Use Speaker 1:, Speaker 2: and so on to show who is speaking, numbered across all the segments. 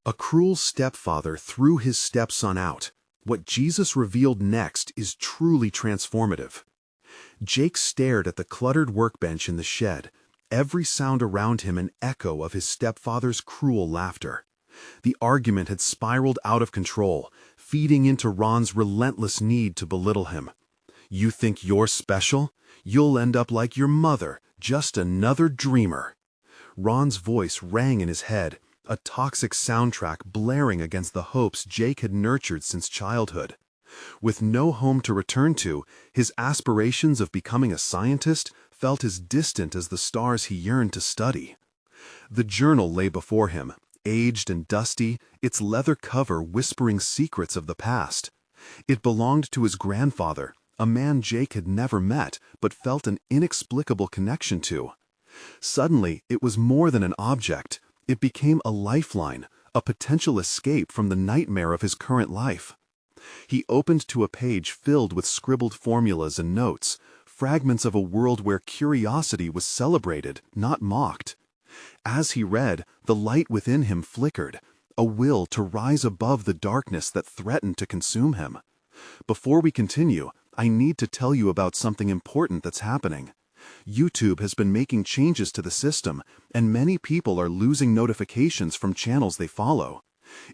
Speaker 1: A cruel stepfather threw his stepson out. What Jesus revealed next is truly transformative. Jake stared at the cluttered workbench in the shed, every sound around him an echo of his stepfather's cruel laughter. The argument had spiraled out of control, feeding into Ron's relentless need to belittle him. "You think you're special? You'll end up like your mother, just another dreamer." Ron's voice rang in his head, a toxic soundtrack blaring against the hopes Jake had nurtured since childhood. With no home to return to, his aspirations of becoming a scientist felt as distant as the stars he yearned to study. The journal lay before him, aged and dusty, its leather cover whispering secrets of the past. It belonged to his grandfather, a man Jake had never met but felt an inexplicable connection to. Suddenly, it was more than an object. It became a lifeline, a potential escape from the nightmare of his current life. He opened to a page filled with scribbled formulas and notes, fragments of a world where curiosity was celebrated, not mocked. As he read, the light within him flickered, a will to rise above the darkness that threatened to consume him. Before we continue, I need to tell you about something important that's happening. YouTube has been making changes to the system, and many people are losing notifications from channels they follow.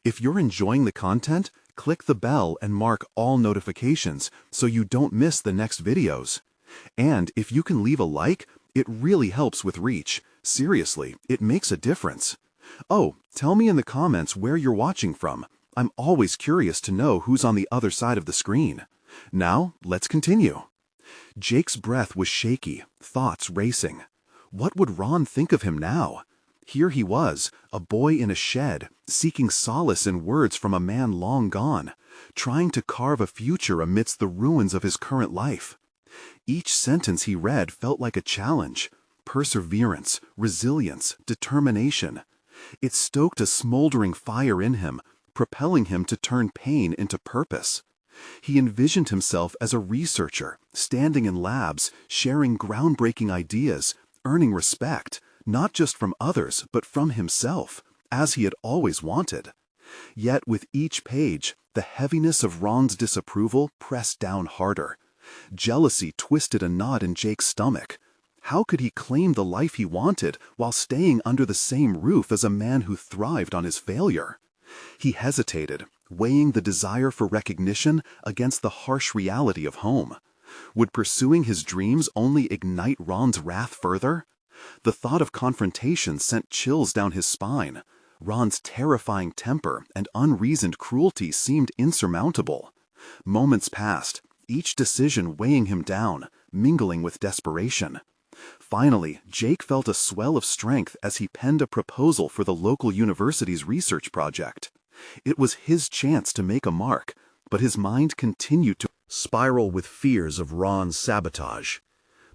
Speaker 1: If you're enjoying the content, click the bell and mark all notifications so you don't miss the next videos. And if you can leave a like, it really helps with reach. Seriously, it makes a difference. Oh, tell me in the comments where you're watching from. I'm always curious to know who's on the other side of the screen. Now, let's continue. Jake's breath was shaky, thoughts racing. What would Ron think of him now? Here he was, a boy in a shed, seeking solace in words from a man long gone, trying to carve a future amidst the ruins of his current life. Each sentence he read felt like a challenge: perseverance, resilience, determination. It stoked a smoldering fire in him, propelling him to turn pain into purpose. He envisioned himself as a researcher, standing in labs, sharing groundbreaking ideas, earning respect, not just from others, but from himself, as he had always wanted. Yet with each page, the heaviness of Ron's disapproval pressed down harder. Jealousy twisted a knot in Jake's stomach. How could he claim the life he wanted while staying under the same roof as a man who thrived on his failure? He hesitated, weighing the desire for recognition against the harsh reality of home. Would pursuing his dreams only ignite Ron's wrath further? The thought of confrontation sent chills down his spine. Ron's terrifying temper and unreasoned cruelty seemed insurmountable. Moments passed, each decision weighing him down, mingling with desperation. Finally, Jake felt a swell of strength as he penned a proposal for the local university's research project. It was his chance to make a mark, but his mind continued to spiral with fears of Ron's sabotage.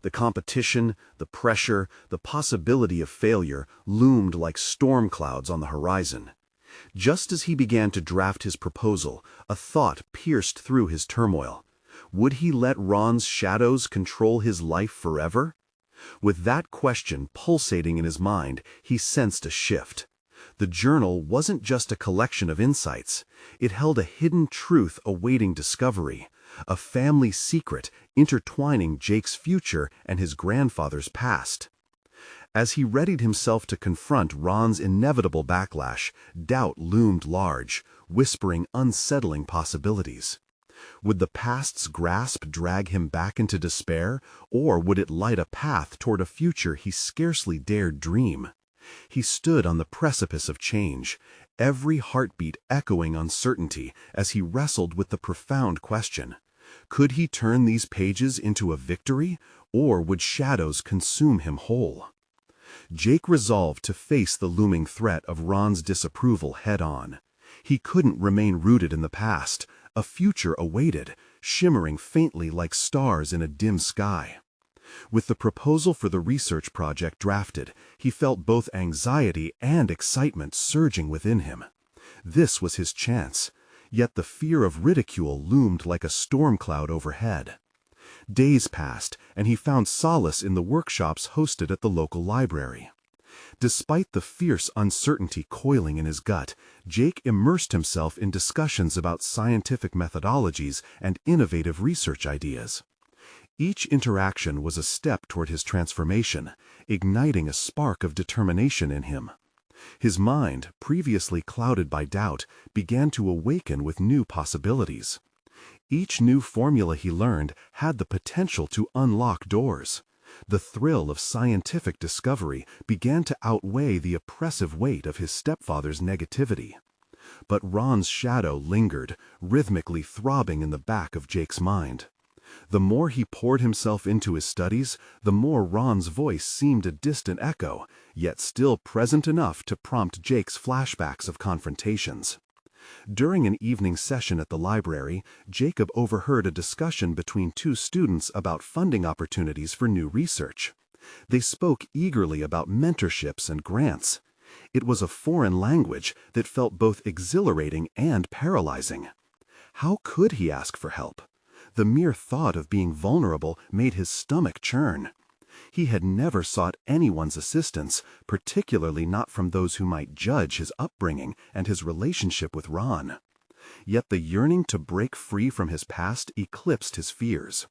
Speaker 1: The competition, the pressure, the possibility of failure loomed like storm clouds on the horizon. Just as he began to draft his proposal, a thought pierced through his turmoil. Would he let Ron's shadows control his life forever? With that question pulsating in his mind, he sensed a shift. The journal wasn't just a collection of insights. It held a hidden truth awaiting discovery, a family secret intertwining Jake's future and his grandfather's past. As he readied himself to confront Ron's inevitable backlash, doubt loomed large, whispering unsettling possibilities. Would the past's grasp drag him back into despair, or would it light a path toward a future he scarcely dared dream? He stood on the precipice of change, every heartbeat echoing uncertainty as he wrestled with the profound question. Could he turn these pages into a victory, or would shadows consume him whole? Jake resolved to face the looming threat of Ron's disapproval head-on. He couldn't remain rooted in the past. A future awaited, shimmering faintly like stars in a dim sky. With the proposal for the research project drafted, he felt both anxiety and excitement surging within him. This was his chance, yet the fear of ridicule loomed like a storm cloud overhead. Days passed, and he found solace in the workshops hosted at the local library. Despite the fierce uncertainty coiling in his gut, Jake immersed himself in discussions about scientific methodologies and innovative research ideas. Each interaction was a step toward his transformation, igniting a spark of determination in him. His mind, previously clouded by doubt, began to awaken with new possibilities. Each new formula he learned had the potential to unlock doors. The thrill of scientific discovery began to outweigh the oppressive weight of his stepfather's negativity. But Ron's shadow lingered, rhythmically throbbing in the back of Jake's mind. The more he poured himself into his studies, the more Ron's voice seemed a distant echo, yet still present enough to prompt Jake's flashbacks of confrontations. During an evening session at the library, Jacob overheard a discussion between two students about funding opportunities for new research. They spoke eagerly about mentorships and grants. It was a foreign language that felt both exhilarating and paralyzing. How could he ask for help? The mere thought of being vulnerable made his stomach churn. He had never sought anyone's assistance, particularly not from those who might judge his upbringing and his relationship with Ron. Yet the yearning to break free from his past eclipsed his fears.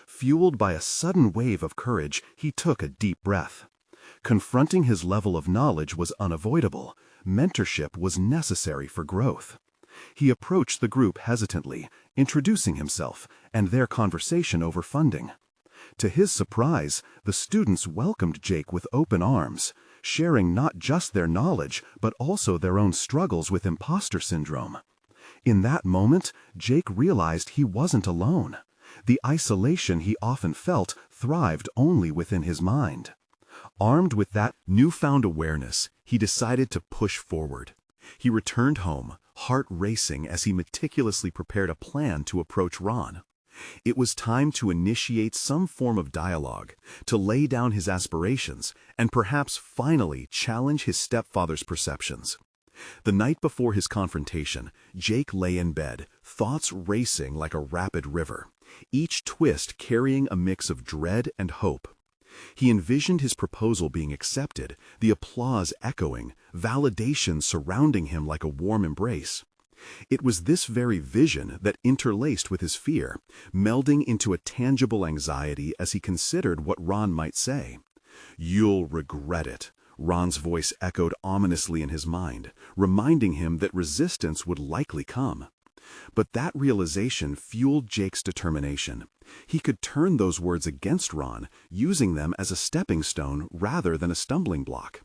Speaker 1: Fueled by a sudden wave of courage, he took a deep breath. Confronting his level of knowledge was unavoidable. Mentorship was necessary for growth. He approached the group hesitantly, introducing himself and their conversation over funding. To his surprise, the students welcomed Jake with open arms, sharing not just their knowledge but also their own struggles with imposter syndrome. In that moment, Jake realized he wasn't alone. The isolation he often felt thrived only within his mind. Armed with that newfound awareness, he decided to push forward. He returned home, heart racing as he meticulously prepared a plan to approach Ron. It was time to initiate some form of dialogue, to lay down his aspirations, and perhaps finally challenge his stepfather's perceptions. The night before his confrontation, Jake lay in bed, thoughts racing like a rapid river, each twist carrying a mix of dread and hope. He envisioned his proposal being accepted, the applause echoing, validation surrounding him like a warm embrace. It was this very vision that interlaced with his fear, melding into a tangible anxiety as he considered what Ron might say. "You'll regret it," Ron's voice echoed ominously in his mind, reminding him that resistance would likely come. But that realization fueled Jake's determination. He could turn those words against Ron, using them as a stepping stone rather than a stumbling block.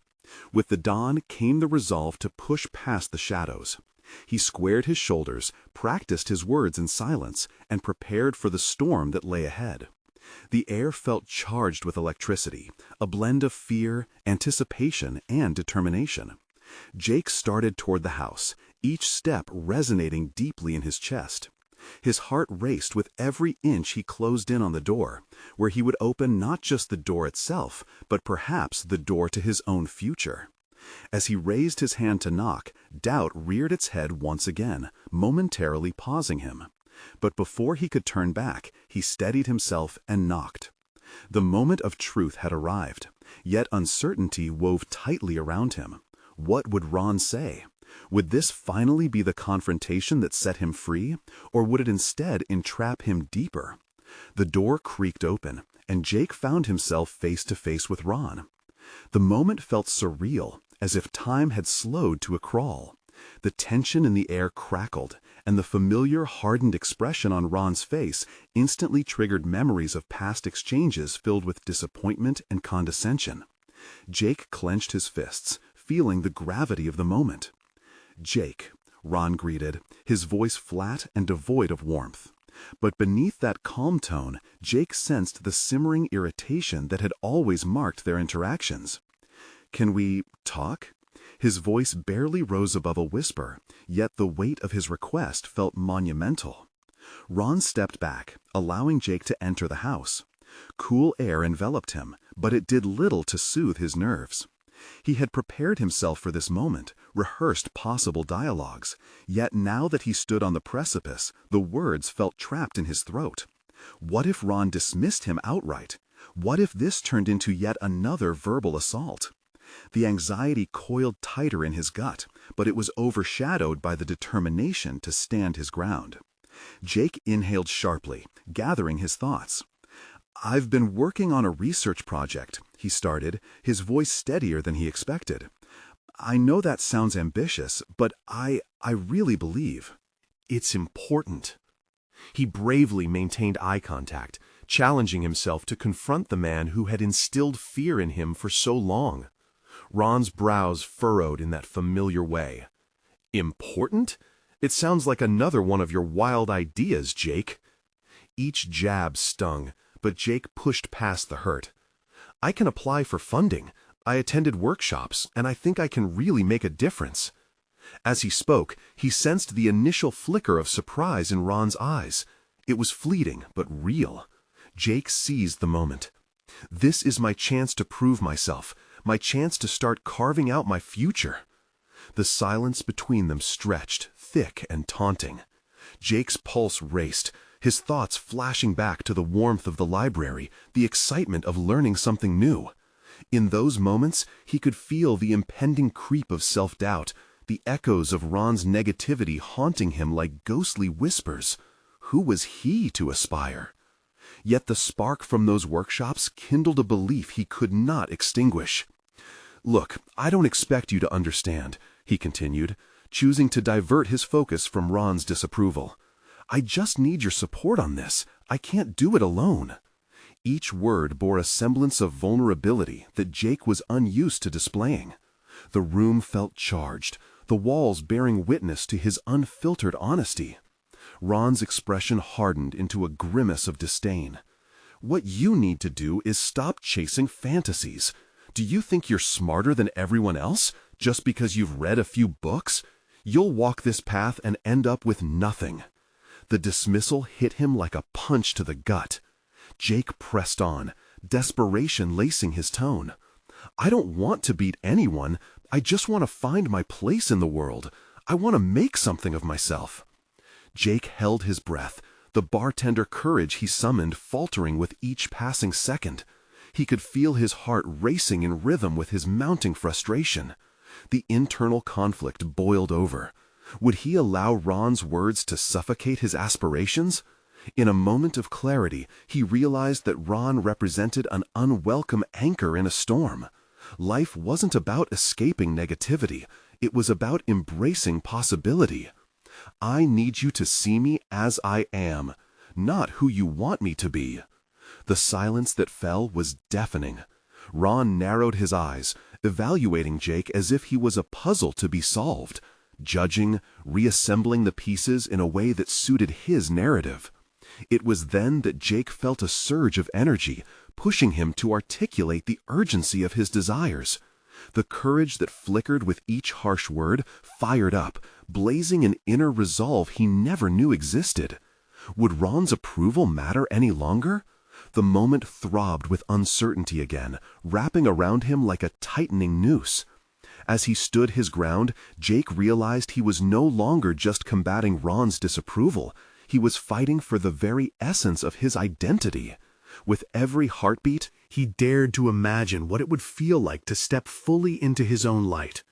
Speaker 1: With the dawn came the resolve to push past the shadows. He squared his shoulders, practiced his words in silence, and prepared for the storm that lay ahead. The air felt charged with electricity, a blend of fear, anticipation, and determination. Jake started toward the house, each step resonating deeply in his chest. His heart raced with every inch he closed in on the door, where he would open not just the door itself, but perhaps the door to his own future. As he raised his hand to knock, doubt reared its head once again, momentarily pausing him. But before he could turn back, he steadied himself and knocked. The moment of truth had arrived, yet uncertainty wove tightly around him. What would Ron say? Would this finally be the confrontation that set him free, or would it instead entrap him deeper? The door creaked open, and Jake found himself face to face with Ron. The moment felt surreal, as if time had slowed to a crawl. The tension in the air crackled, and the familiar hardened expression on Ron's face instantly triggered memories of past exchanges filled with disappointment and condescension. Jake clenched his fists, feeling the gravity of the moment. "Jake," Ron greeted, his voice flat and devoid of warmth. But beneath that calm tone, Jake sensed the simmering irritation that had always marked their interactions. "Can we talk?" His voice barely rose above a whisper, yet the weight of his request felt monumental. Ron stepped back, allowing Jake to enter the house. Cool air enveloped him, but it did little to soothe his nerves. He had prepared himself for this moment, rehearsed possible dialogues, yet now that he stood on the precipice, the words felt trapped in his throat. What if Ron dismissed him outright? What if this turned into yet another verbal assault? The anxiety coiled tighter in his gut, but it was overshadowed by the determination to stand his ground. Jake inhaled sharply, gathering his thoughts. "I've been working on a research project," he started, his voice steadier than he expected. "I know that sounds ambitious, but I really believe
Speaker 2: It's important." He bravely maintained eye contact, challenging himself to confront the man who had instilled fear in him for so long. Ron's brows furrowed in that familiar way. "Important? It sounds like another one of your wild ideas, Jake." Each jab stung, but Jake pushed past the hurt. "I can apply for funding. I attended workshops, and I think I can really make a difference." As he spoke, he sensed the initial flicker of surprise in Ron's eyes. It was fleeting, but real. Jake seized the moment. "This is my chance to prove myself, my chance to start carving out my future." The silence between them stretched, thick and taunting. Jake's pulse raced, his thoughts flashing back to the warmth of the library, the excitement of learning something new. In those moments, he could feel the impending creep of self-doubt, the echoes of Ron's negativity haunting him like ghostly whispers. Who was he to aspire? Yet the spark from those workshops kindled a belief he could not extinguish. "Look, I don't expect you to understand," he continued, choosing to divert his focus from Ron's disapproval. "I just need your support on this. I can't do it alone." Each word bore a semblance of vulnerability that Jake was unused to displaying. The room felt charged, the walls bearing witness to his unfiltered honesty. Ron's expression hardened into a grimace of disdain. "What you need to do is stop chasing fantasies. Do you think you're smarter than everyone else, just because you've read a few books? You'll walk this path and end up with nothing." The dismissal hit him like a punch to the gut. Jake pressed on, desperation lacing his tone. "I don't want to beat anyone. I just want to find my place in the world. I want to make something of myself." Jake held his breath, the bartender courage he summoned faltering with each passing second. He could feel his heart racing in rhythm with his mounting frustration. The internal conflict boiled over. Would he allow Ron's words to suffocate his aspirations? In a moment of clarity, he realized that Ron represented an unwelcome anchor in a storm. Life wasn't about escaping negativity. It was about embracing possibility. "I need you to see me as I am, not who you want me to be." The silence that fell was deafening. Ron narrowed his eyes, evaluating Jake as if he was a puzzle to be solved, judging, reassembling the pieces in a way that suited his narrative. It was then that Jake felt a surge of energy, pushing him to articulate the urgency of his desires. The courage that flickered with each harsh word fired up, blazing an inner resolve he never knew existed. Would Ron's approval matter any longer? The moment throbbed with uncertainty again, wrapping around him like a tightening noose. As he stood his ground, Jake realized he was no longer just combating Ron's disapproval. He was fighting for the very essence of his identity. With every heartbeat, he dared to imagine what it would feel like to step fully into his own light.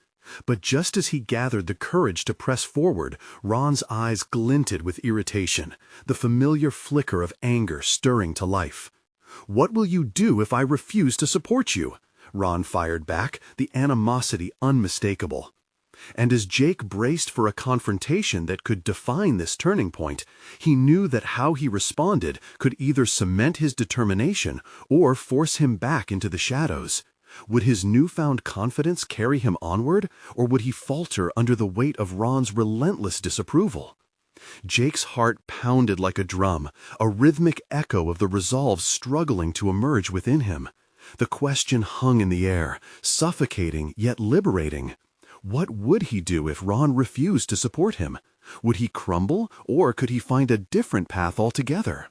Speaker 2: But just as he gathered the courage to press forward, Ron's eyes glinted with irritation, the familiar flicker of anger stirring to life. "What will you do if I refuse to support you?" Ron fired back, the animosity unmistakable. And as Jake braced for a confrontation that could define this turning point, he knew that how he responded could either cement his determination or force him back into the shadows. Would his newfound confidence carry him onward, or would he falter under the weight of Ron's relentless disapproval? Jake's heart pounded like a drum, a rhythmic echo of the resolve struggling to emerge within him. The question hung in the air, suffocating yet liberating. What would he do if Ron refused to support him? Would he crumble, or could he find a different path altogether?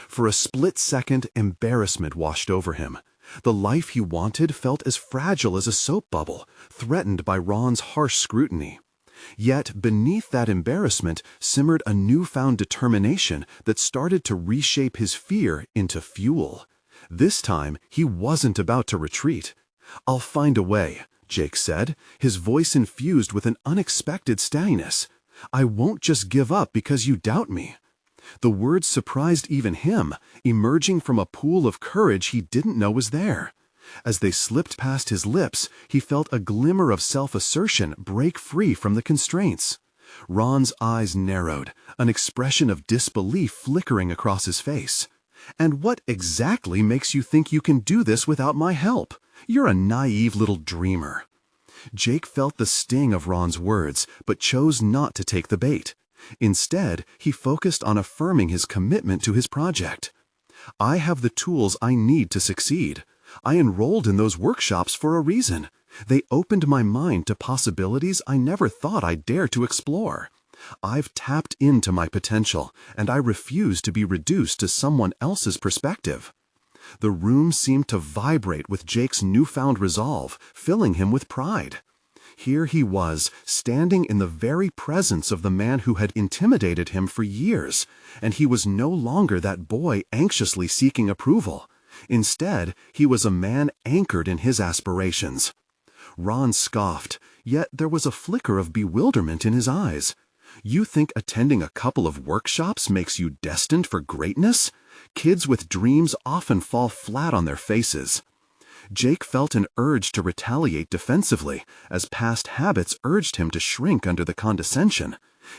Speaker 2: For a split second, embarrassment washed over him. The life he wanted felt as fragile as a soap bubble, threatened by Ron's harsh scrutiny. Yet beneath that embarrassment simmered a newfound determination that started to reshape his fear into fuel. This time, he wasn't about to retreat.
Speaker 1: "I'll find a way," Jake said, his voice infused with an unexpected steadiness. "I won't just give up because you doubt me." The words surprised even him, emerging from a pool of courage he didn't know was there. As they slipped past his lips, he felt a glimmer of self-assertion break free from the constraints. Ron's eyes narrowed, an expression of disbelief flickering across his face. "And what exactly makes you think you can do this without my help? You're a naive little dreamer." Jake felt the sting of Ron's words, but chose not to take the bait. Instead, he focused on affirming his commitment to his project. "I have the tools I need to succeed. I enrolled in those workshops for a reason. They opened my mind to possibilities I never thought I'd dare to explore. I've tapped into my potential, and I refuse to be reduced to someone else's perspective." The room seemed to vibrate with Jake's newfound resolve, filling him with pride. Here he was, standing in the very presence of the man who had intimidated him for years, and he was no longer that boy anxiously seeking approval. Instead, he was a man anchored in his aspirations. Ron scoffed, yet there was a flicker of bewilderment in his eyes. "You think attending a couple of workshops makes you destined for greatness? Kids with dreams often fall flat on their faces." Jake felt an urge to retaliate defensively, as past habits urged him to shrink under the condescension.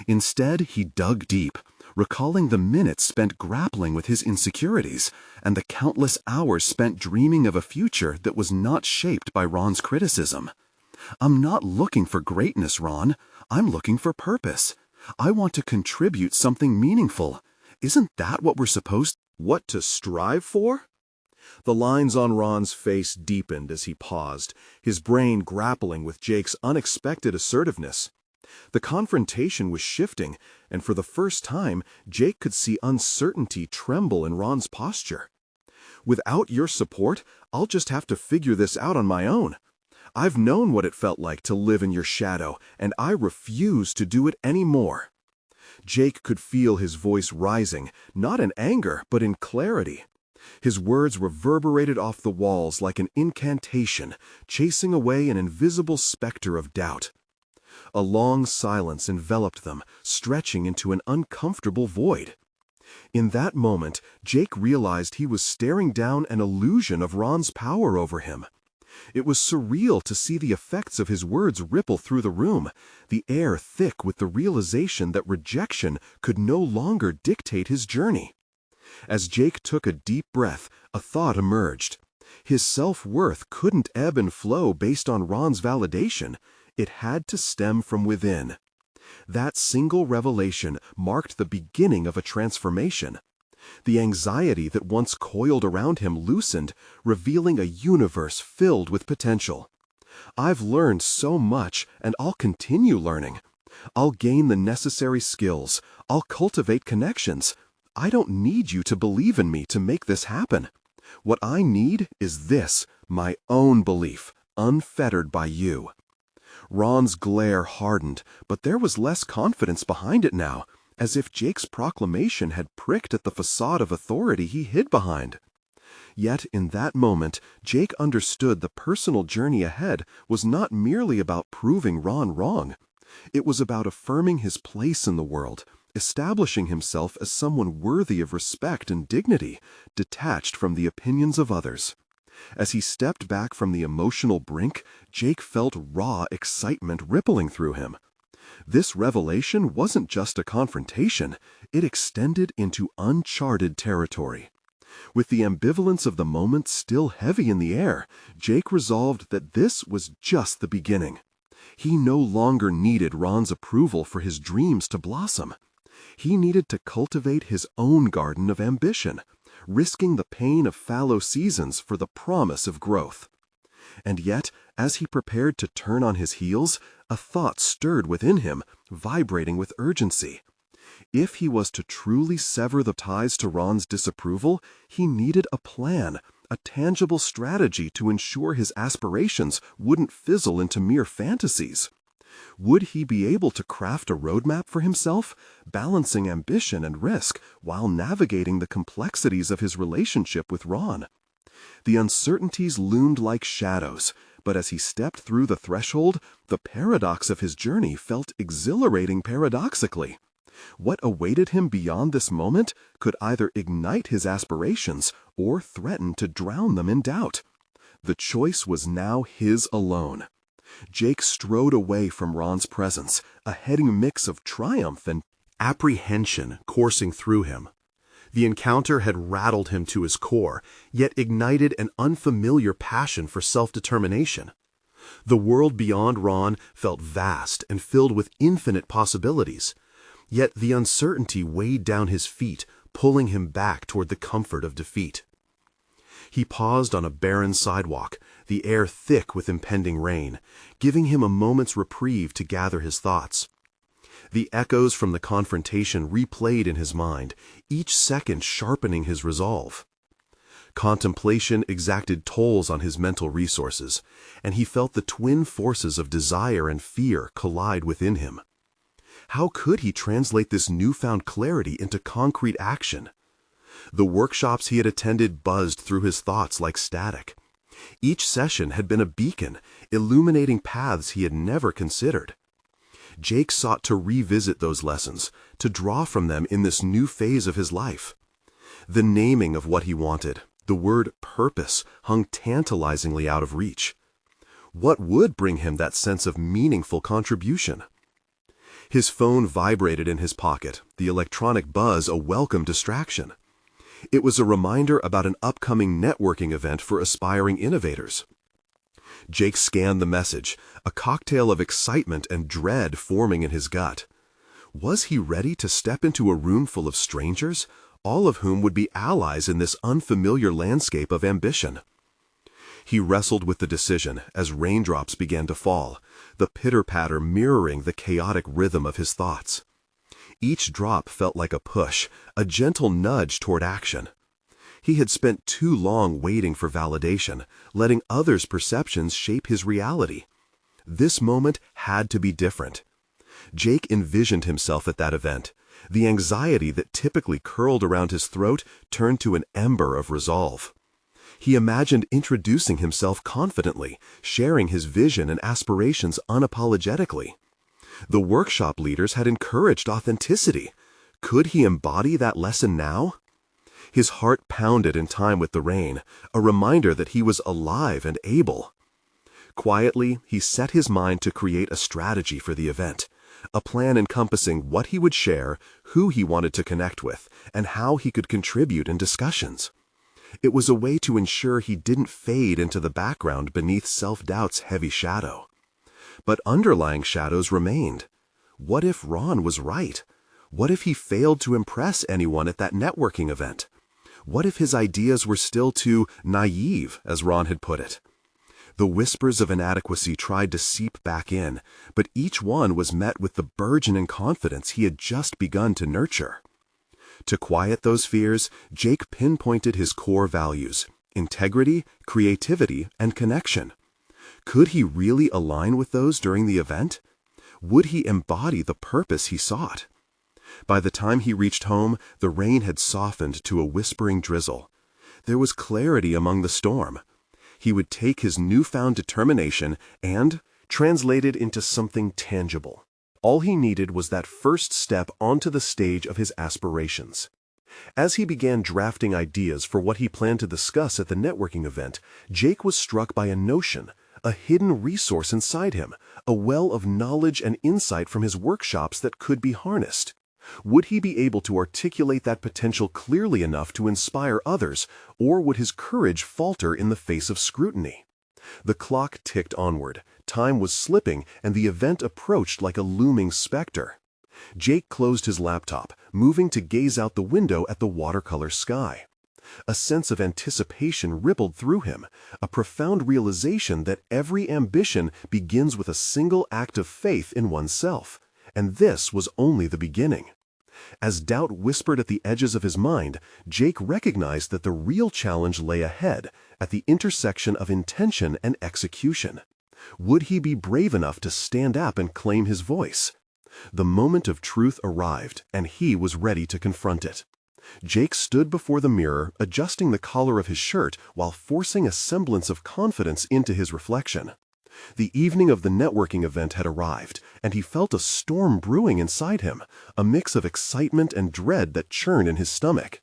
Speaker 1: Instead, he dug deep, recalling the minutes spent grappling with his insecurities and the countless hours spent dreaming of a future that was not shaped by Ron's criticism. "I'm not looking for greatness, Ron. I'm looking for purpose. I want to contribute something meaningful. Isn't that what we're supposed
Speaker 2: What to strive for? The lines on Ron's face deepened as he paused, his brain grappling with Jake's unexpected assertiveness. The confrontation was shifting, and for the first time, Jake could see uncertainty tremble in Ron's posture. "Without your support, I'll just have to figure this out on my own. I've known what it felt like to live in your shadow, and I refuse to do it anymore." Jake could feel his voice rising, not in anger, but in clarity. His words reverberated off the walls like an incantation, chasing away an invisible specter of doubt. A long silence enveloped them, stretching into an uncomfortable void. In that moment, Jake realized he was staring down an illusion of Ron's power over him. It was surreal to see the effects of his words ripple through the room, the air thick with the realization that rejection could no longer dictate his journey. As Jake took a deep breath, a thought emerged. His self-worth couldn't ebb and flow based on Ron's validation. It had to stem from within. That single revelation marked the beginning of a transformation. The anxiety that once coiled around him loosened, revealing a universe filled with potential. "I've learned so much, and I'll continue learning. I'll gain the necessary skills. I'll cultivate connections. I don't need you to believe in me to make this happen. What I need is this, my own belief, unfettered by you." Ron's glare hardened, but there was less confidence behind it now, as if Jake's proclamation had pricked at the facade of authority he hid behind. Yet in that moment, Jake understood the personal journey ahead was not merely about proving Ron wrong. It was about affirming his place in the world, establishing himself as someone worthy of respect and dignity, detached from the opinions of others. As he stepped back from the emotional brink, Jake felt raw excitement rippling through him. This revelation wasn't just a confrontation, it extended into uncharted territory. With the ambivalence of the moment still heavy in the air, Jake resolved that this was just the beginning. He no longer needed Ron's approval for his dreams to blossom. He needed to cultivate his own garden of ambition, risking the pain of fallow seasons for the promise of growth. And yet, as he prepared to turn on his heels, a thought stirred within him, vibrating with urgency. If he was to truly sever the ties to Ron's disapproval, he needed a plan, a tangible strategy to ensure his aspirations wouldn't fizzle into mere fantasies. Would he be able to craft a roadmap for himself, balancing ambition and risk while navigating the complexities of his relationship with Ron?
Speaker 1: The uncertainties loomed like shadows, but as he stepped through the threshold, the paradox of his journey felt exhilarating paradoxically. What awaited him beyond this moment could either ignite his aspirations or threaten to drown them in doubt. The choice was now his alone. Jake strode away from Ron's presence, a heading mix of triumph and
Speaker 2: apprehension coursing through him. The encounter had rattled him to his core, yet ignited an unfamiliar passion for self-determination. The world beyond Ron felt vast and filled with infinite possibilities, yet the uncertainty weighed down his feet, pulling him back toward the comfort of defeat. He paused on a barren sidewalk, the air thick with impending rain, giving him a moment's reprieve to gather his thoughts. The echoes from the confrontation replayed in his mind, each second sharpening his resolve. Contemplation exacted tolls on his mental resources, and he felt the twin forces of desire and fear collide within him. How could he translate this newfound clarity into concrete action? The workshops he had attended buzzed through his thoughts like static. Each session had been a beacon, illuminating paths he had never considered. Jake sought to revisit those lessons, to draw from them in this new phase of his life. The naming of what he wanted, the word purpose, hung tantalizingly out of reach. What would bring him that sense of meaningful contribution? His phone vibrated in his pocket, the electronic buzz a welcome distraction. It was a reminder about an upcoming networking event for aspiring innovators. Jake scanned the message, a cocktail of excitement and dread forming in his gut. Was he ready to step into a room full of strangers, all of whom would be allies in this unfamiliar landscape of ambition? He wrestled with the decision as raindrops began to fall, the pitter-patter mirroring the chaotic rhythm of his thoughts. Each drop felt like a push, a gentle nudge toward action. He had spent too long waiting for validation, letting others' perceptions shape his reality. This moment had to be different. Jake envisioned himself at that event. The anxiety that typically curled around his throat turned to an ember of resolve. He imagined introducing himself confidently, sharing his vision and aspirations unapologetically. The workshop leaders had encouraged authenticity. Could he embody that lesson now? His heart pounded in time with the rain, a reminder that he was alive and able. Quietly, he set his mind to create a strategy for the event, a plan encompassing what he would share, who he wanted to connect with, and how he could contribute in discussions. It was a way to ensure he didn't fade into the background beneath self-doubt's heavy shadow. But underlying shadows remained. What if Ron was right? What if he failed to impress anyone at that networking event? What if his ideas were still too naive, as Ron had put it? The whispers of inadequacy tried to seep back in, but each one was met with the burgeoning confidence he had just begun to nurture. To quiet those fears, Jake pinpointed his core values: integrity, creativity, and connection. Could he really align with those during the event? Would he embody the purpose he sought? By the time he reached home, the rain had softened to a whispering drizzle. There was clarity among the storm. He would take his newfound determination and translate it into something tangible. All he needed was that first step onto the stage of his aspirations. As he began drafting ideas for what he planned to discuss at the networking event, Jake was struck by a notion, a hidden resource inside him, a well of knowledge and insight from his workshops that could be harnessed. Would he be able to articulate that potential clearly enough to inspire others, or would his courage falter in the face of scrutiny? The clock ticked onward, time was slipping, and the event approached like a looming specter. Jake closed his laptop, moving to gaze out the window at the watercolor sky. A sense of anticipation rippled through him, a profound realization that every ambition begins with a single act of faith in oneself, and this was only the beginning. As doubt whispered at the edges of his mind, Jake recognized that the real challenge lay ahead, at the intersection of intention and execution. Would he be brave enough to stand up and claim his voice? The moment of truth arrived, and he was ready to confront it. Jake stood before the mirror, adjusting the collar of his shirt while forcing a semblance of confidence into his reflection. The evening of the networking event had arrived, and he felt a storm brewing inside him, a mix of excitement and dread that churned in his stomach.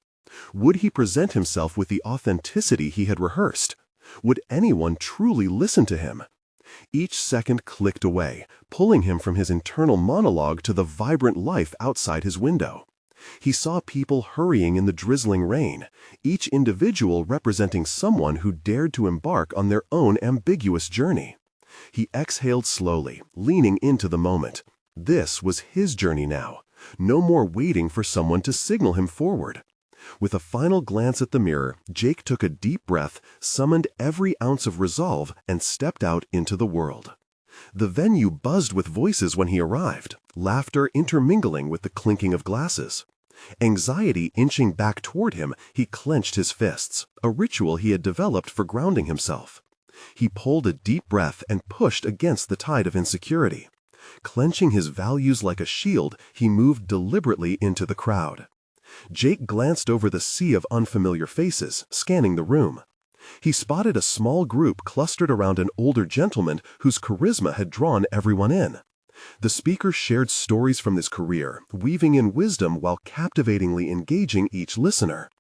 Speaker 2: Would he present himself with the authenticity he had rehearsed? Would anyone truly listen to him? Each second clicked away, pulling him from his internal monologue to the vibrant life outside his window. He saw people hurrying in the drizzling rain, each individual representing someone who dared to embark on their own ambiguous journey. He exhaled slowly, leaning into the moment. This was his journey now. No more waiting for someone to signal him forward. With a final glance at the mirror, Jake took a deep breath, summoned every ounce of resolve, and stepped out into the world. The venue buzzed with voices when he arrived, laughter intermingling with the clinking of glasses. Anxiety inching back toward him, he clenched his fists, a ritual he had developed for grounding himself. He pulled a deep breath and pushed against the tide of insecurity. Clenching his values like a shield, he moved deliberately into the crowd. Jake glanced over the sea of unfamiliar faces, scanning the room. He spotted a small group clustered around an older gentleman whose charisma had drawn everyone in. The speaker shared stories from his career, weaving in wisdom while captivatingly engaging each listener.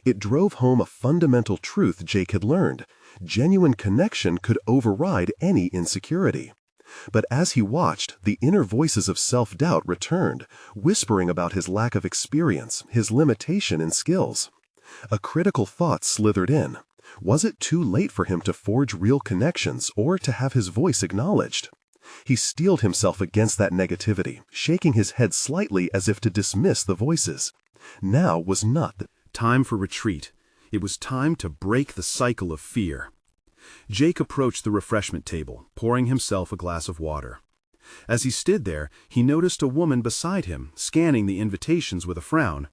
Speaker 2: It drove home a fundamental truth Jake had learned. Genuine connection could override any insecurity. But as he watched, the inner voices of self-doubt returned, whispering about his lack of experience, his limitation in skills. A critical thought slithered in. Was it too late for him to forge real connections or to have his voice acknowledged? He steeled himself against that negativity, shaking his head slightly as if to dismiss the voices. Now was not the
Speaker 1: time for retreat. It was time to break the cycle of fear. Jake approached the refreshment table, pouring himself a glass of water. As he stood there, he noticed a woman beside him, scanning the invitations with a frown.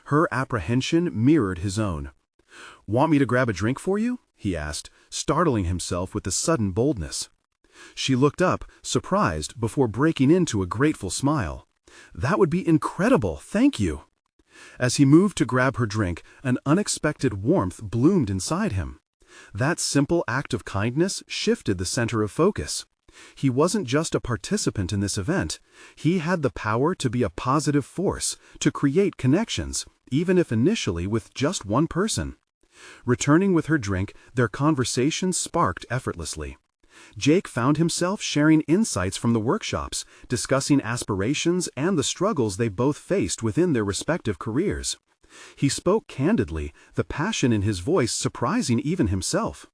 Speaker 1: Her apprehension mirrored his own. "Want me to grab a drink for you?" he asked, startling himself with the sudden boldness. She looked up, surprised, before breaking into a grateful smile. "That would be incredible, thank you." As he moved to grab her drink, an unexpected warmth bloomed inside him. That simple act of kindness shifted the center of focus. He wasn't just a participant in this event. He had the power to be a positive force, to create connections, even if initially with just one person. Returning with her drink, their conversation sparked effortlessly. Jake found himself sharing insights from the workshops, discussing aspirations and the struggles they both faced within their respective careers. He spoke candidly, the passion in his voice surprising even himself.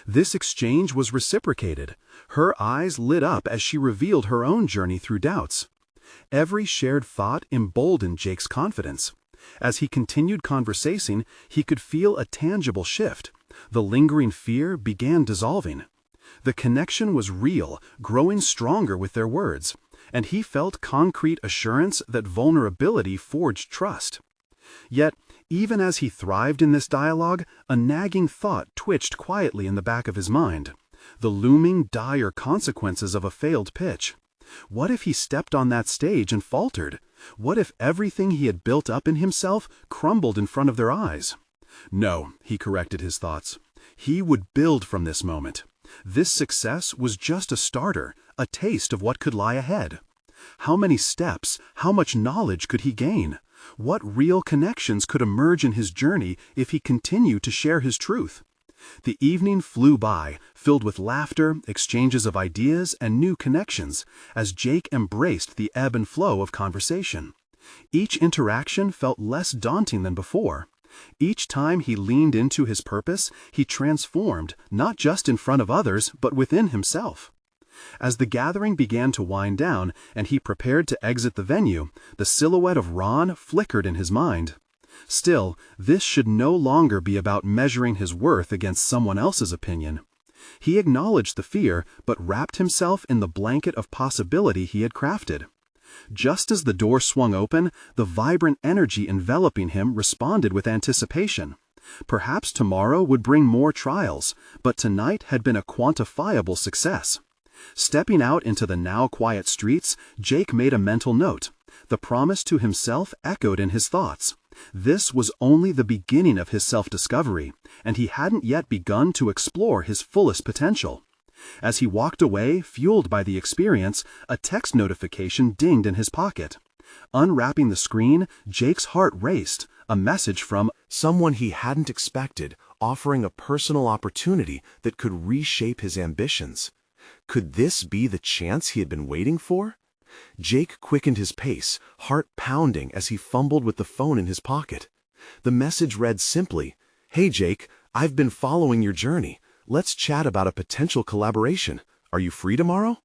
Speaker 1: This exchange was reciprocated. Her eyes lit up as she revealed her own journey through doubts. Every shared thought emboldened Jake's confidence. As he continued conversating, he could feel a tangible shift. The lingering fear began dissolving. The connection was real, growing stronger with their words, and he felt concrete assurance that vulnerability forged trust. Yet, even as he thrived in this dialogue, a nagging thought twitched quietly in the back of his mind. The looming, dire consequences of a failed pitch. What if he stepped on that stage and faltered? What if everything he had built up in himself crumbled in front of their eyes? No, he corrected his thoughts. He would build from this moment. This success was just a starter, a taste of what could lie ahead. How many steps, how much knowledge could he gain? What real connections could emerge in his journey if he continued to share his truth? The evening flew by, filled with laughter, exchanges of ideas, and new connections, as Jake embraced the ebb and flow of conversation. Each interaction felt less daunting than before. Each time he leaned into his purpose, he transformed, not just in front of others, but within himself. As the gathering began to wind down and he prepared to exit the venue, the silhouette of Ron flickered in his mind. Still, this should no longer be about measuring his worth against someone else's opinion. He acknowledged the fear, but wrapped himself in the blanket of possibility he had crafted. Just as the door swung open, the vibrant energy enveloping him responded with anticipation. Perhaps tomorrow would bring more trials, but tonight had been a quantifiable success. Stepping out into the now quiet streets, Jake made a mental note. The promise to himself echoed in his thoughts.
Speaker 3: This was only the beginning of his self-discovery, and he hadn't yet begun to explore his fullest potential. As he walked away, fueled by the experience, a text notification dinged in his pocket. Unwrapping the screen, Jake's heart raced. A message from
Speaker 2: someone he hadn't expected, offering a personal opportunity that could reshape his ambitions. Could this be the chance he had been waiting for? Jake quickened his pace, heart pounding as he fumbled with the phone in his pocket. The message read simply, "Hey Jake, I've been following your journey. Let's chat about a potential collaboration. Are you free tomorrow?"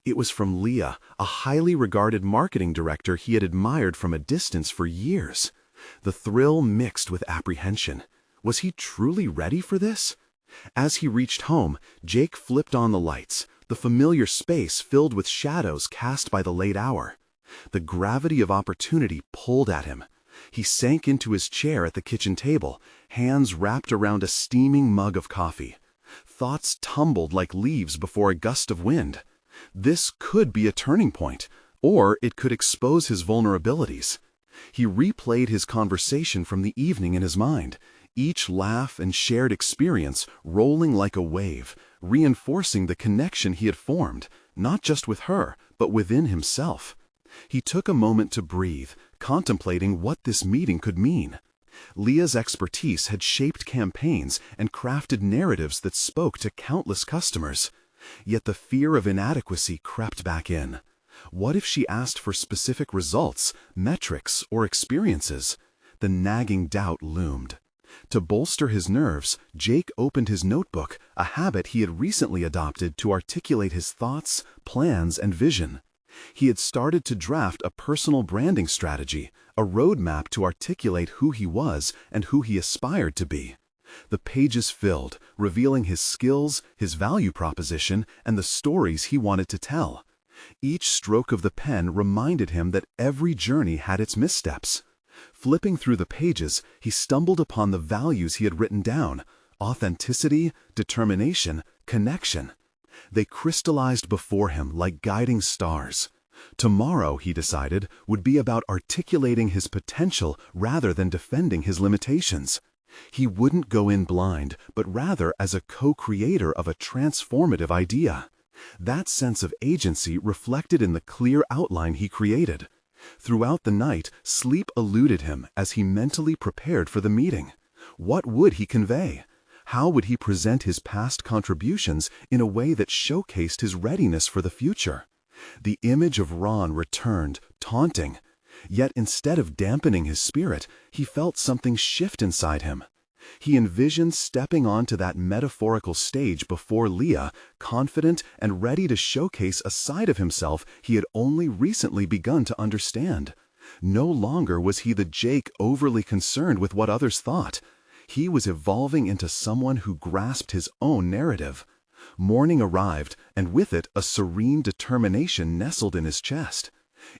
Speaker 2: It was from Leah, a highly regarded marketing director he had admired from a distance for years. The thrill mixed with apprehension. Was he truly ready for this? As he reached home, Jake flipped on the lights, the familiar space filled with shadows cast by the late hour. The gravity of opportunity pulled at him. He sank into his chair at the kitchen table, hands wrapped around a steaming mug of coffee. Thoughts tumbled like leaves before a gust of wind. This could be a turning point, or it could expose his vulnerabilities. He replayed his conversation from the evening in his mind, each laugh and shared experience rolling like a wave, reinforcing the connection he had formed, not just with her, but within himself. He took a moment to breathe, contemplating what this meeting could mean. Leah's expertise had shaped campaigns and crafted narratives that spoke to countless customers. Yet the fear of inadequacy crept back in. What if she asked for specific results, metrics, or experiences? The nagging doubt loomed. To bolster his nerves, Jake opened his notebook, a habit he had recently adopted to articulate his thoughts, plans, and vision. He had started to draft a personal branding strategy, a roadmap to articulate who he was and who he aspired to be. The pages filled, revealing his skills, his value proposition, and the stories he wanted to tell. Each stroke of the pen reminded him that every journey had its missteps. Flipping through the pages, he stumbled upon the values he had written down: authenticity, determination, connection. They crystallized before him like guiding stars. Tomorrow, he decided, would be about articulating his potential rather than defending his limitations. He wouldn't go in blind, but rather as a co-creator of a transformative idea. That sense of agency reflected in the clear outline he created. Throughout the night, sleep eluded him as he mentally prepared for the meeting. What would he convey? How would he present his past contributions in a way that showcased his readiness for the future? The image of Ron returned, taunting. Yet instead of dampening his spirit, he felt something shift inside him. He envisioned stepping onto that metaphorical stage before Leah, confident and ready to showcase a side of himself he had only recently begun to understand. No longer was he the Jake overly concerned with what others thought. He was evolving into someone who grasped his own narrative. Morning arrived, and with it a serene determination nestled in his chest.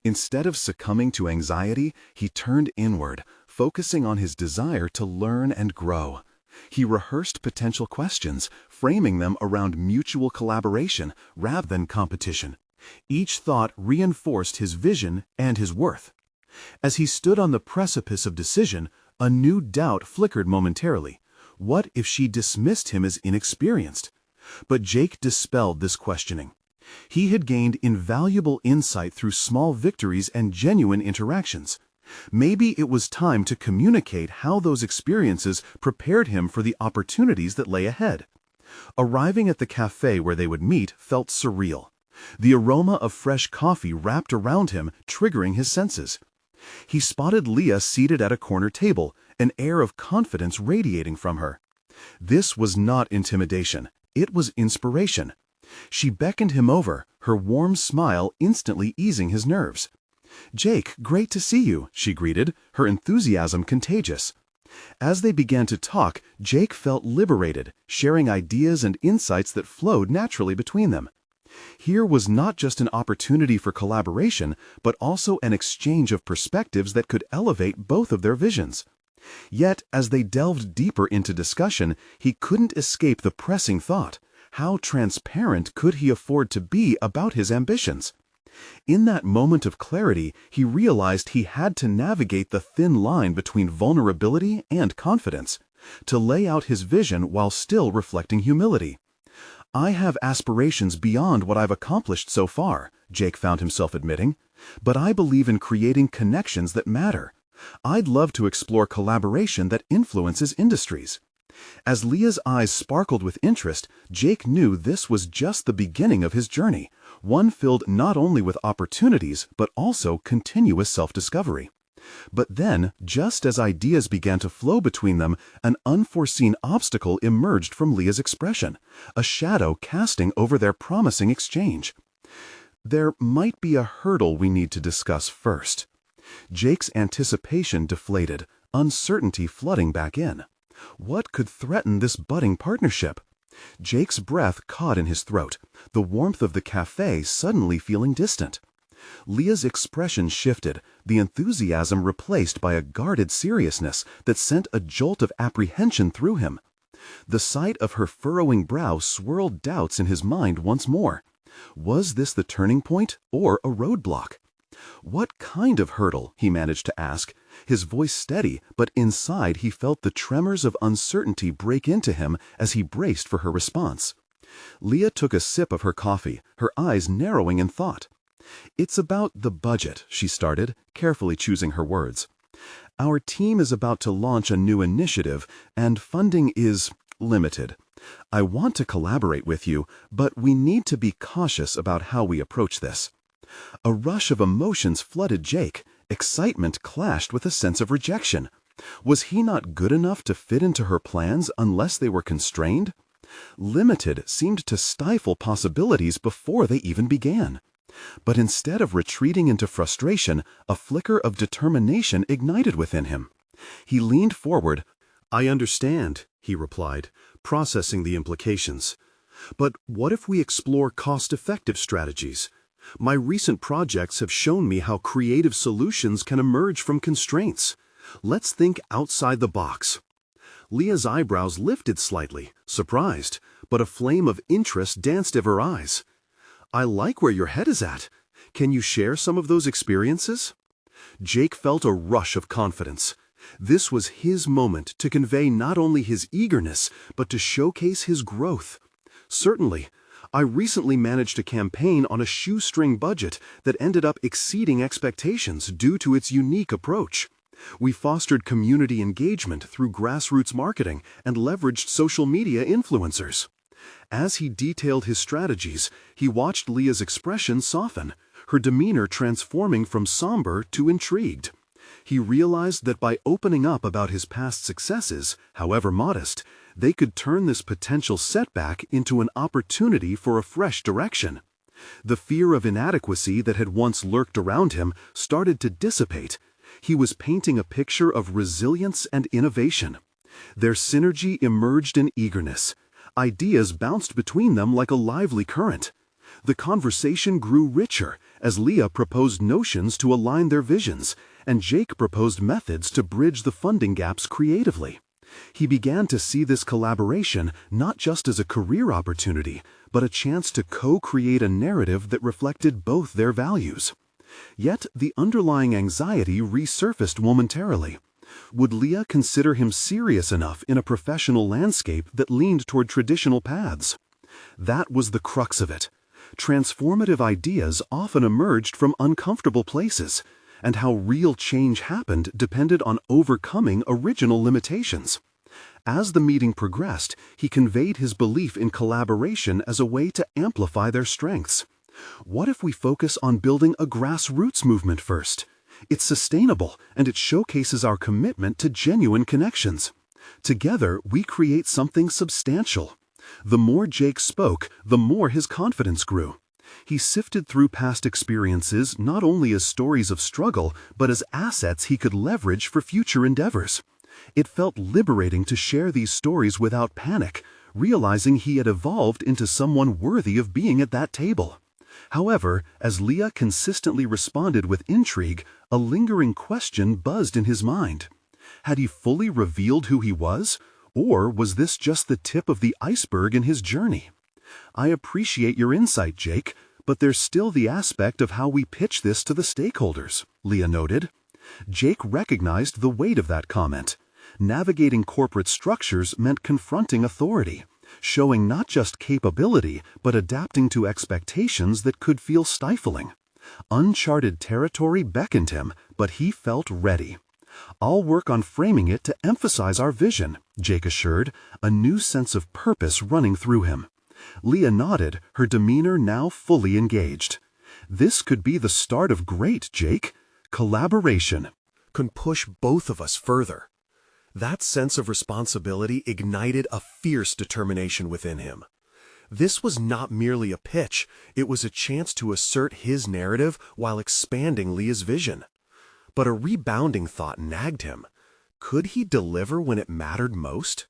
Speaker 2: Instead of succumbing to anxiety, he turned inward, focusing on his desire to learn and grow. He rehearsed potential questions, framing them around mutual collaboration rather than competition. Each thought reinforced his vision and his worth. As he stood on the precipice of decision, a new doubt flickered momentarily. What if she dismissed him as inexperienced? But Jake dispelled this questioning. He had gained invaluable insight through small victories and genuine interactions. Maybe it was time to communicate how those experiences prepared him for the opportunities that lay ahead. Arriving at the cafe where they would meet felt surreal. The aroma of fresh coffee wrapped around him, triggering his senses. He spotted Leah seated at a corner table, an air of confidence radiating from her. This was not intimidation. It was inspiration. She beckoned him over, her warm smile instantly easing his nerves. "Jake, great to see you," she greeted, her enthusiasm contagious. As they began to talk, Jake felt liberated, sharing ideas and insights that flowed naturally between them. Here was not just an opportunity for collaboration, but also an exchange of perspectives that could elevate both of their visions. Yet, as they delved deeper into discussion, he couldn't escape the pressing thought: how transparent could he afford to be about his ambitions? In that moment of clarity, he realized he had to navigate the thin line between vulnerability and confidence, to lay out his vision while still reflecting humility. "I have aspirations beyond what I've accomplished so far," Jake found himself admitting, "but I believe in creating connections that matter. I'd love to explore collaboration that influences industries." As Leah's eyes sparkled with interest, Jake knew this was just the beginning of his journey, one filled not only with opportunities but also continuous self-discovery. But then, just as ideas began to flow between them, an unforeseen obstacle emerged from Leah's expression, a shadow casting over their promising exchange. "There might be a hurdle we need to discuss first." Jake's anticipation deflated, uncertainty flooding back in. What could threaten this budding partnership? Jake's breath caught in his throat, the warmth of the cafe suddenly feeling distant. Leah's expression shifted, the enthusiasm replaced by a guarded seriousness that sent a jolt of apprehension through him. The sight of her furrowing brow swirled doubts in his mind once more. Was this the turning point or a roadblock? "What kind of hurdle?" he managed to ask, his voice steady, but inside he felt the tremors of uncertainty break into him as he braced for her response. Leah took a sip of her coffee, her eyes narrowing in thought. "It's about the budget," she started, carefully choosing her words. "Our team is about to launch a new initiative, and funding is limited. I want to collaborate with you, but we need to be cautious about how we approach this." A rush of emotions flooded Jake. Excitement clashed with a sense of rejection. Was he not good enough to fit into her plans unless they were constrained? Limited seemed to stifle possibilities before they even began. But instead of retreating into frustration, a flicker of determination ignited within him. He leaned forward. "I understand," he replied, processing the implications. "But what if we explore cost-effective strategies? My recent projects have shown me how creative solutions can emerge from constraints. Let's think outside the box." Leah's eyebrows lifted slightly, surprised, but a flame of interest danced over her eyes. "I like where your head is at. Can you share some of those experiences?" Jake felt a rush of confidence. This was his moment to convey not only his eagerness, but to showcase his growth. "Certainly. I recently managed a campaign on a shoestring budget that ended up exceeding expectations due to its unique approach. We fostered community engagement through grassroots marketing and leveraged social media influencers." As he detailed his strategies, he watched Leah's expression soften, her demeanor transforming from somber to intrigued. He realized that by opening up about his past successes, however modest, they could turn this potential setback into an opportunity for a fresh direction. The fear of inadequacy that had once lurked around him started to dissipate. He was painting a picture of resilience and innovation. Their synergy emerged in eagerness. Ideas bounced between them like a lively current. The conversation grew richer as Leah proposed notions to align their visions, and Jake proposed methods to bridge the funding gaps creatively. He began to see this collaboration not just as a career opportunity, but a chance to co-create a narrative that reflected both their values. Yet the underlying anxiety resurfaced momentarily. Would Leah consider him serious enough in a professional landscape that leaned toward traditional paths? That was the crux of it. Transformative ideas often emerged from uncomfortable places, and how real change happened depended on overcoming original limitations. As the meeting progressed, he conveyed his belief in collaboration as a way to amplify their strengths. "What if we focus on building a grassroots movement first? It's sustainable, and it showcases our commitment to genuine connections. Together, we create something substantial." The more Jake spoke, the more his confidence grew. He sifted through past experiences not only as stories of struggle, but as assets he could leverage for future endeavors. It felt liberating to share these stories without panic, realizing he had evolved into someone worthy of being at that table. However, as Leah consistently responded with intrigue, a lingering question buzzed in his mind. Had he fully revealed who he was? Or was this just the tip of the iceberg in his journey? "I appreciate your insight, Jake,
Speaker 3: But there's still the aspect of how we pitch this to the stakeholders, Leah noted. Jake recognized the weight of that comment. Navigating corporate structures meant confronting authority, showing not just capability, but adapting to expectations that could feel stifling. Uncharted territory beckoned him, but he felt ready. "I'll work on framing it to emphasize our vision," Jake assured, a new sense of purpose running through him. Leah nodded, her demeanor now fully engaged. "This could be the start of great, Jake. Collaboration."
Speaker 2: Can push both of us further. That sense of responsibility ignited a fierce determination within him. This was not merely a pitch, it was a chance to assert his narrative while expanding Leah's vision. But a rebounding thought nagged him. Could he deliver when it mattered most?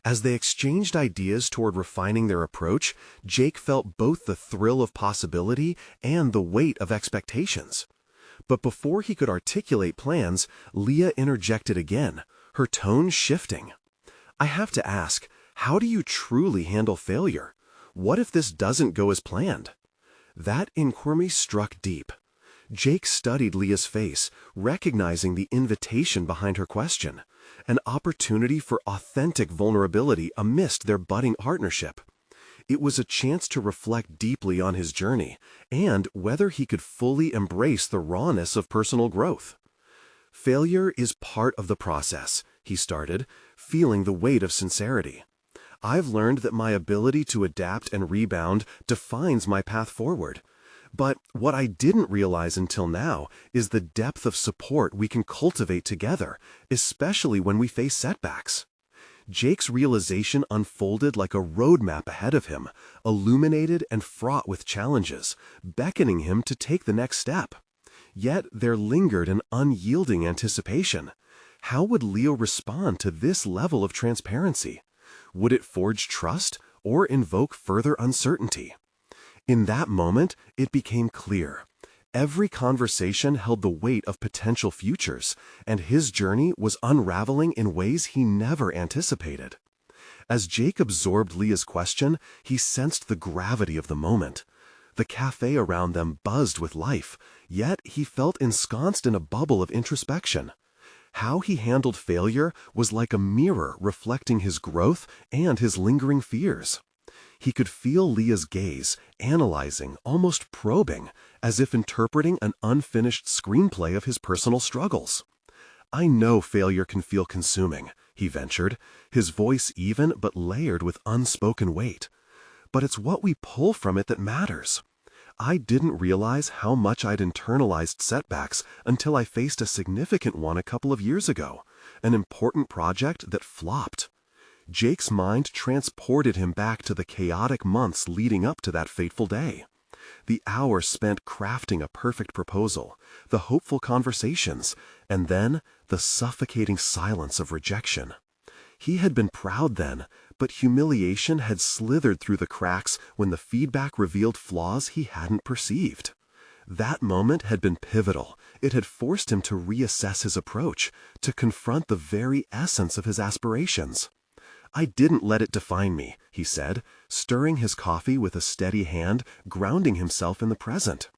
Speaker 2: As they exchanged ideas toward refining their approach, Jake felt both the thrill of possibility and the weight of expectations. But before he could articulate plans, Leah interjected again, her tone shifting. "I have to ask, how do you truly handle failure? What if this doesn't go as planned?" That inquiry struck deep. Jake studied Leah's face, recognizing the invitation behind her question, an opportunity for authentic vulnerability amidst their budding partnership. It was a chance to reflect deeply on his journey and whether he could fully embrace the rawness of personal growth. "Failure is part of the process," he started, feeling the weight of sincerity. "I've learned that my ability to adapt and rebound defines my path forward. But what I didn't realize until now is the depth of support we can cultivate together, especially when we face setbacks." Jake's realization unfolded like a roadmap ahead of him, illuminated and fraught with challenges, beckoning him to take the next step. Yet there lingered an unyielding anticipation. How would Leo respond to this level of transparency? Would it forge trust or invoke further uncertainty? In that moment, it became clear. Every conversation held the weight of potential futures, and his journey was unraveling in ways he never anticipated. As Jake absorbed Leah's question, he sensed the gravity of the moment. The cafe around them buzzed with life, yet he felt ensconced in a bubble of introspection. How he handled failure was like a mirror reflecting his growth and his lingering fears. He could feel Leah's gaze, analyzing, almost probing, as if interpreting an unfinished screenplay of his personal struggles. "I know failure can feel consuming," he ventured, his voice even but layered with unspoken weight. "But it's what we pull from it that matters. I didn't realize how much I'd internalized setbacks until I faced a significant one a couple of years ago, an important project that flopped." Jake's mind transported him back to the chaotic months leading up to that fateful day. The hours spent crafting a perfect proposal, the hopeful conversations, and then the suffocating silence of rejection. He had been proud then, but humiliation had slithered through the cracks when the feedback revealed flaws he hadn't perceived. That moment had been pivotal. It had forced him to reassess his approach, to confront the very essence of his aspirations. "I didn't let it define me," he said, stirring his coffee with a steady hand, grounding himself in the present.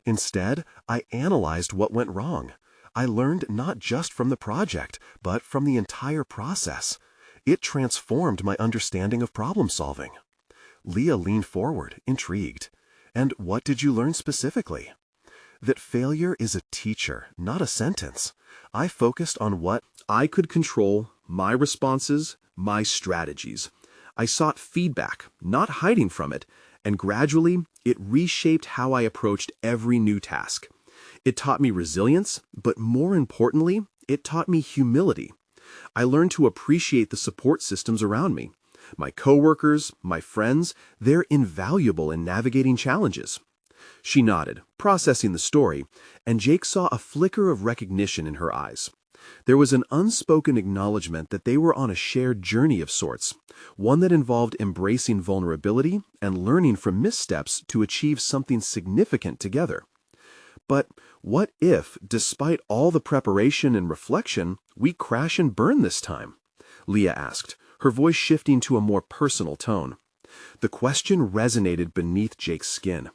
Speaker 2: "Instead, I analyzed what went wrong. I learned not just from the project, but from the entire process. It transformed my understanding of problem solving." Leah leaned forward, intrigued. "And what did you learn specifically?" "That failure is a teacher, not a sentence. I focused on what I could control, my responses, my strategies. I sought feedback, not hiding from it, and gradually it reshaped how I approached every new task. It taught me resilience, but more importantly, it taught me humility. I learned to appreciate the support systems around me. My coworkers, my friends, they're invaluable in navigating challenges." She nodded, processing the story, and Jake saw a flicker of recognition in her eyes. There was an unspoken acknowledgement that they were on a shared journey of sorts, one that involved embracing vulnerability and learning from missteps to achieve something significant together. "But what if, despite all the preparation and reflection, we crash and burn this time?" Leah asked, her voice shifting to a more personal tone. The question resonated beneath Jake's skin.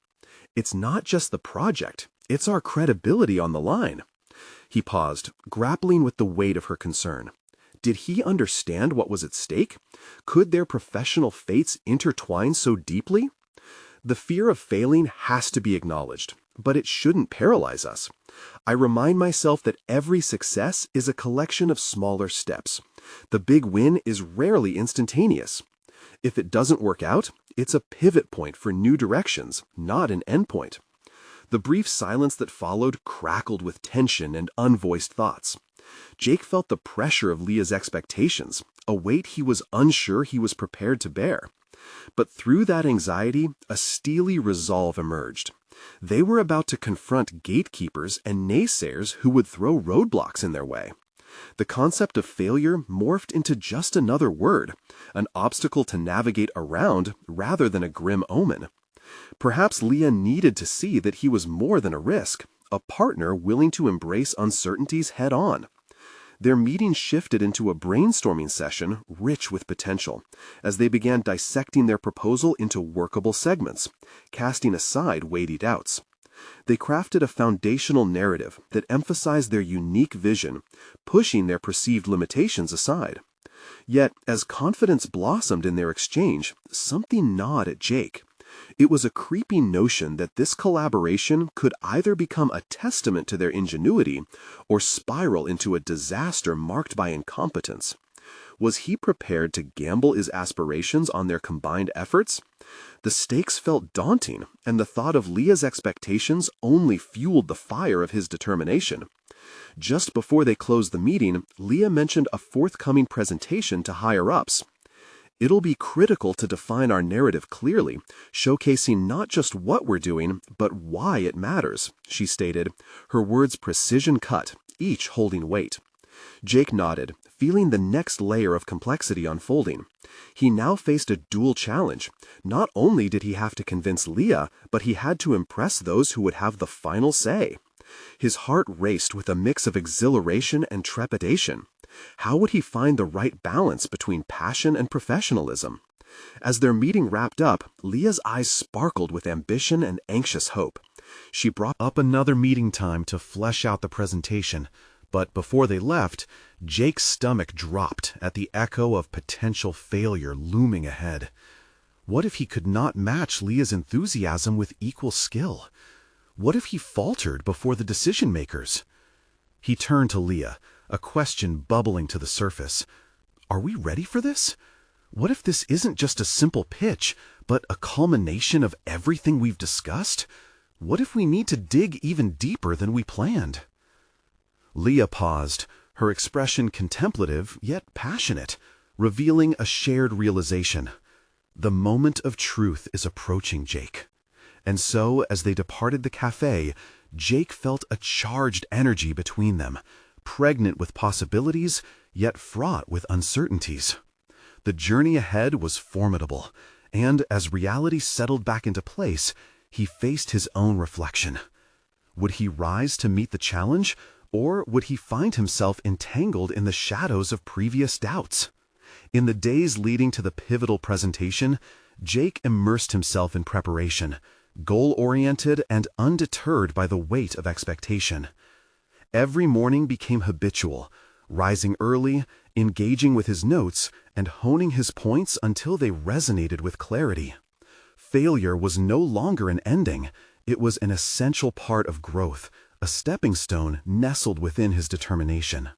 Speaker 2: It's not just the project, it's our credibility on the line. He paused, grappling with the weight of her concern. Did he understand what was at stake? Could their professional fates intertwine so deeply? The fear of failing has to be acknowledged, but it shouldn't paralyze us. I remind myself that every success is a collection of smaller steps. The big win is rarely instantaneous. If it doesn't work out, it's a pivot point for new directions, not an endpoint. The brief silence that followed crackled with tension and unvoiced thoughts. Jake felt the pressure of Leah's expectations, a weight he was unsure he was prepared to bear. But through that anxiety, a steely resolve emerged. They were about to confront gatekeepers and naysayers who would throw roadblocks in their way. The concept of failure morphed into just another word, an obstacle to navigate around rather than a grim omen. Perhaps Leah needed to see that he was more than a risk, a partner willing to embrace uncertainties head-on. Their meeting shifted into a brainstorming session rich with potential, as they began dissecting their proposal into workable segments, casting aside weighty doubts. They crafted a foundational narrative that emphasized their unique vision, pushing their perceived limitations aside. Yet, as confidence blossomed in their exchange, something gnawed at Jake. It was a creeping notion that this collaboration could either become a testament to their ingenuity or spiral into a disaster marked by incompetence. Was he prepared to gamble his aspirations on their combined efforts? The stakes felt daunting, and the thought of Leah's expectations only fueled the fire of his determination. Just before they closed the meeting, Leah mentioned a forthcoming presentation to higher-ups. It'll be critical to define our narrative clearly, showcasing not just what we're doing, but why it matters, she stated, her words precision-cut, each holding weight. Jake nodded, feeling the next layer of complexity unfolding. He now faced a dual challenge. Not only did he have to convince Leah, but he had to impress those who would have the final say. His heart raced with a mix of exhilaration and trepidation. How would he find the right balance between passion and professionalism? As their meeting wrapped up, Leah's eyes sparkled with ambition and anxious hope. She brought up another meeting time to flesh out the presentation, but before they left, Jake's stomach dropped at the echo of potential failure looming ahead. What if he could not match Leah's enthusiasm with equal skill? What if he faltered before the decision-makers? He turned to Leah, a question bubbling to the surface. Are we ready for this? What if this isn't just a simple pitch, but a culmination of everything we've discussed? What if we need to dig even deeper than we planned? Leah paused, her expression contemplative yet passionate, revealing a shared realization. The moment of truth is approaching Jake. And so, as they departed the cafe, Jake felt a charged energy between them, pregnant with possibilities, yet fraught with uncertainties. The journey ahead was formidable, and as reality settled back into place, he faced his own reflection. Would he rise to meet the challenge, or would he find himself entangled in the shadows of previous doubts? In the days leading to the pivotal presentation, Jake immersed himself in preparation, goal-oriented and undeterred by the weight of expectation. Every morning became habitual, rising early, engaging with his notes, and honing his points until they resonated with clarity. Failure was no longer an ending, it was an essential part of growth, a stepping stone nestled within his determination.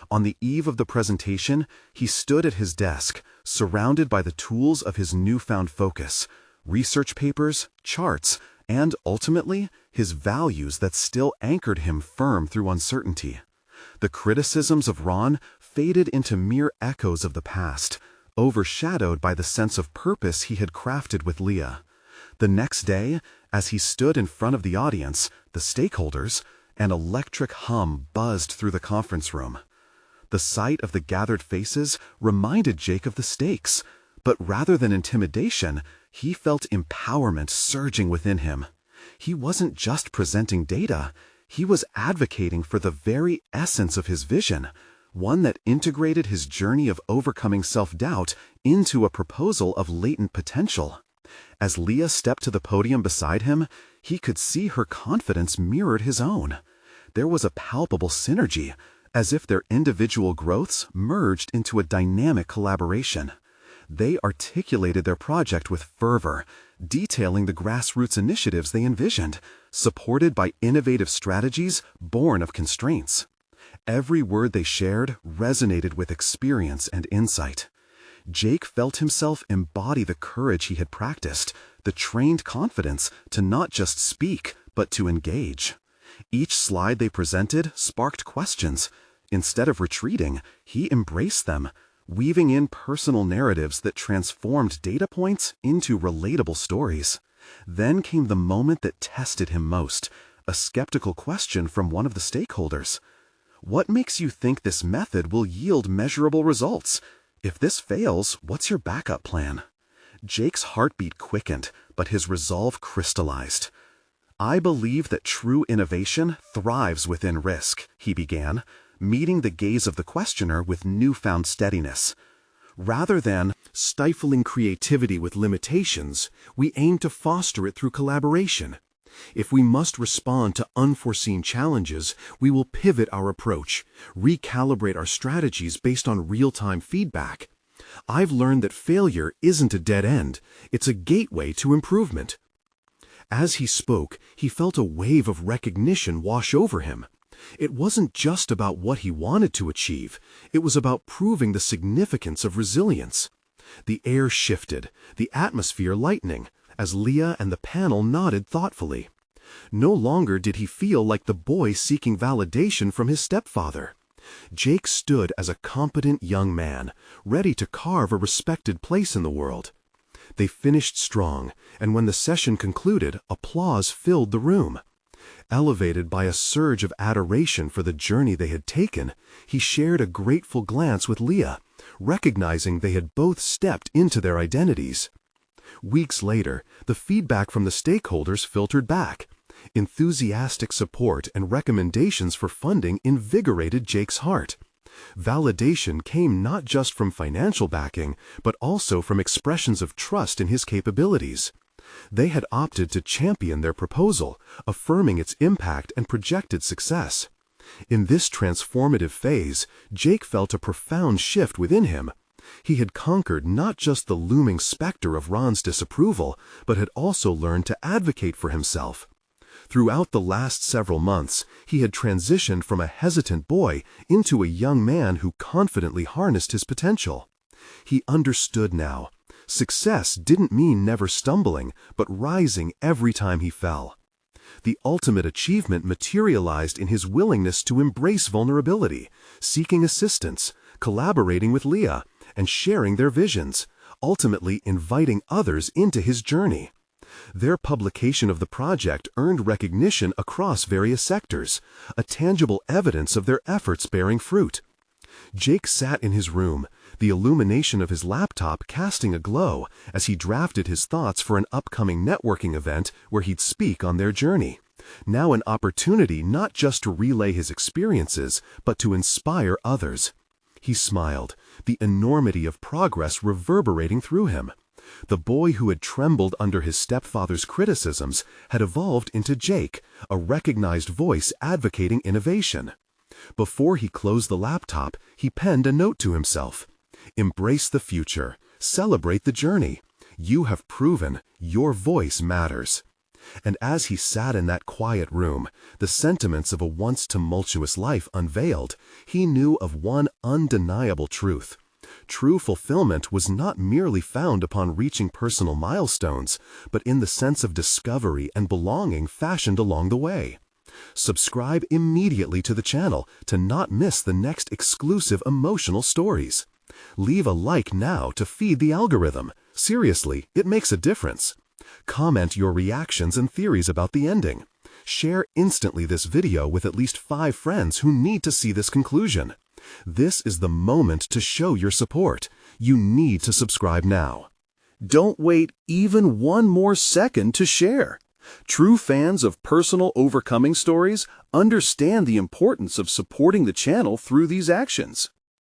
Speaker 2: On the eve of the presentation, he stood at his desk, surrounded by the tools of his newfound focus, research papers, charts, and ultimately, his values that still anchored him firm through uncertainty. The criticisms of Ron faded into mere echoes of the past, overshadowed by the sense of purpose he had crafted with Leah. The next day, as he stood in front of the audience, the stakeholders, an electric hum buzzed through the conference room. The sight of the gathered faces reminded Jake of the stakes, but rather than intimidation, he felt empowerment surging within him. He wasn't just presenting data, he was advocating for the very essence of his vision, one that integrated his journey of overcoming self-doubt into a proposal of latent potential.
Speaker 3: As Leah stepped to the podium beside him, he could see her confidence mirrored his own. There was a palpable synergy, as if their individual growths merged into a dynamic collaboration. They articulated their project with fervor, detailing the grassroots initiatives they envisioned, supported by innovative strategies born of constraints. Every word they shared resonated with experience and insight. Jake felt himself embody the courage he had practiced, the trained confidence to not just speak, but to engage. Each slide they presented sparked questions. Instead of retreating, he embraced them, weaving in personal narratives that transformed data points into relatable stories. Then came the moment that tested him most, a skeptical question from one of the stakeholders. "What makes you think this method will yield measurable results? If this fails, what's your backup plan?" Jake's heartbeat quickened, but his resolve crystallized. "I believe that true innovation thrives within risk," he began, meeting the gaze of the questioner with newfound steadiness. "Rather than
Speaker 2: Stifling creativity with limitations, we aim to foster it through collaboration. If we must respond to unforeseen challenges, we will pivot our approach, recalibrate our strategies based on real-time feedback. I've learned that failure isn't a dead end, it's a gateway to improvement." As he spoke, he felt a wave of recognition wash over him. It wasn't just about what he wanted to achieve, it was about proving the significance of resilience. The air shifted, the atmosphere lightening, as Leah and the panel nodded thoughtfully. No longer did he feel like the boy seeking validation from his stepfather. Jake stood as a competent young man, ready to carve a respected place in the world. They finished strong, and when the session concluded, applause filled the room. Elevated by a surge of adoration for the journey they had taken, he shared a grateful glance with Leah, recognizing they had both stepped into their identities. Weeks later, the feedback from the stakeholders filtered back. Enthusiastic support and recommendations for funding invigorated Jake's heart. Validation came not just from financial backing, but also from expressions of trust in his capabilities. They had opted to champion their proposal, affirming its impact and projected success. In this transformative phase, Jake felt a profound shift within him. He had conquered not just the looming specter of Ron's disapproval, but had also learned to advocate for himself. Throughout the last several months, he had transitioned from a hesitant boy into a young man who confidently harnessed his potential. He understood now. Success didn't mean never stumbling, but rising every time he fell. The ultimate achievement materialized in his willingness to embrace vulnerability, seeking assistance, collaborating with Leah, and sharing their visions, ultimately inviting others into his journey. Their publication of the project earned recognition across various sectors, a tangible evidence of their efforts bearing fruit. Jake sat in his room, the illumination of his laptop casting a glow as he drafted his thoughts for an upcoming networking event where he'd speak on their journey. Now an opportunity not just to relay his experiences, but to inspire others. He smiled, the enormity of progress reverberating through him. The boy who had trembled under his stepfather's criticisms had evolved into Jake, a recognized voice advocating innovation. Before he closed the laptop, he penned a note to himself. "Embrace the future. Celebrate the journey. You have proven your voice matters." And as he sat in that quiet room, the sentiments of a once tumultuous life unveiled, he knew of one undeniable truth. True fulfillment was not merely found upon reaching personal milestones, but in the sense of discovery and belonging fashioned along the way. Subscribe immediately to the channel to not miss the next exclusive emotional stories. Leave a like now to feed the algorithm. Seriously, it makes a difference. Comment your reactions and theories about the ending. Share instantly this video with at least 5 friends who need to see this conclusion. This is the moment to show your support. You need to subscribe now. Don't wait even one more second to share. True fans of personal overcoming stories understand the importance of supporting the channel through these actions.